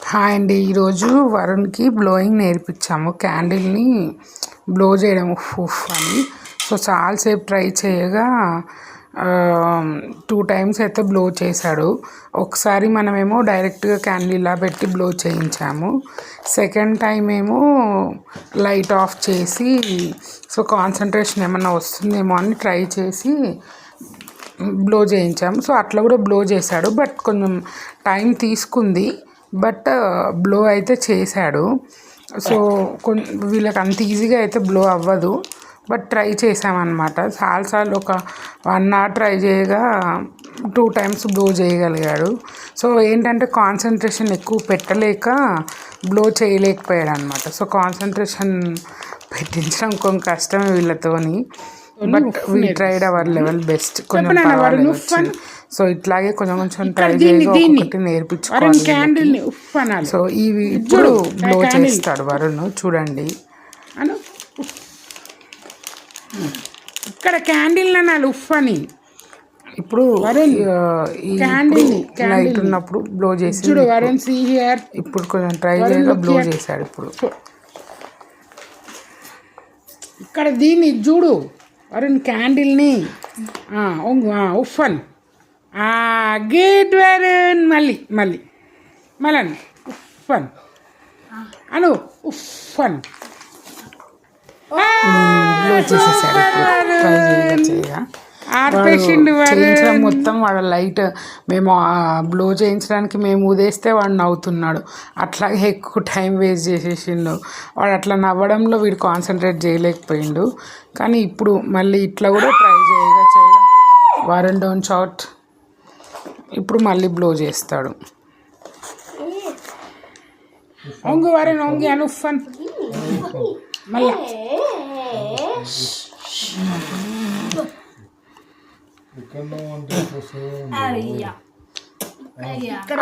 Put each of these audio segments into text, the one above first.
Hi అండి. ఈరోజు వరుణ్కి blowing నేర్పించాము. క్యాండిల్ని blow చేయడం ఉఫ్ అని. సో చాలాసేపు ట్రై చేయగా 2 times అయితే బ్లో చేశాడు. ఒకసారి మనమేమో డైరెక్ట్గా క్యాండిల్ ఇలా పెట్టి బ్లో చేయించాము. సెకండ్ టైం ఏమో లైట్ ఆఫ్ చేసి సో కాన్సన్ట్రేషన్ ఏమన్నా వస్తుందేమో అని ట్రై చేసి బ్లో చేయించాము. సో అట్లా కూడా బ్లో చేశాడు. బట్ కొంచెం టైం తీసుకుంది. బట్ బ్లో అయితే చేశాడు. సో వీళ్ళకి అంత ఈజీగా అయితే బ్లో అవ్వదు. బట్ ట్రై చేసామన్నమాట. చాలాసార్లు ఒక 1 hour ట్రై చేయగా 2 times బ్లో చేయగలిగాడు. సో ఏంటంటే కాన్సన్ట్రేషన్ ఎక్కువ పెట్టలేక బ్లో చేయలేకపోయాడు అనమాట. సో కాన్సన్ట్రేషన్ పెట్టించడం కొంచెం కష్టమే వీళ్ళతోని. But we tried our level best. కొంచెం సో ఇట్లాగే కొంచెం ట్రై చేయగా ఒకటి నేర్పించుకోవాలి. సో ఇవి ఇప్పుడు బ్లో చేస్తాడు వరుణ్. చూడండి, ఇక్కడ క్యాండిల్ అనాలి ఉఫ్ అని. ఇప్పుడు లైట్ ఉన్నప్పుడు బ్లో చేసి ఇప్పుడు కొంచెం ట్రై చేయగా బ్లో చేశాడు. ఇప్పుడు ఇక్కడ దీన్ని చూడు వరుణ్ క్యాండిల్ని ఉఫ్ఫన్ గేట్ వరుణ్ మళ్ళీ ఉఫ్ఫన్ అను ఉఫ్ఫన్ చేయించడం మొత్తం వాడు లైట్ మేము బ్లో చేయించడానికి మేము ఉదేస్తే వాడు నవ్వుతున్నాడు. అట్లాగే ఎక్కువ టైం వేస్ట్ చేసేసిండు వాడు. అట్లా నవ్వడంలో వీడు కాన్సన్ట్రేట్ చేయలేకపోయిండు. కానీ ఇప్పుడు మళ్ళీ ఇట్లా కూడా ట్రై చేయగా వరుణ్ డోంట్ షౌట్. ఇప్పుడు మళ్ళీ బ్లో చేస్తాడు. ఒంగు వరుణ్ ఒంగి అను ఫన్ మళ్ళా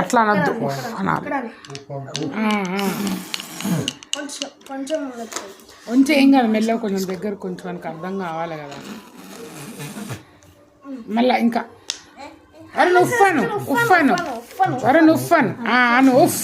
అట్లా అనద్దు అనాలి. కొంచెం ఏం కాదు, మెల్ల కొంచెం దగ్గర కొంచెం మనకు అర్థం కావాలి కదా. మళ్ళా ఇంకా వరుణ్ ఉఫ్ఫను వరుణ్ ఉఫ్ఫన్ అను ఉఫ్.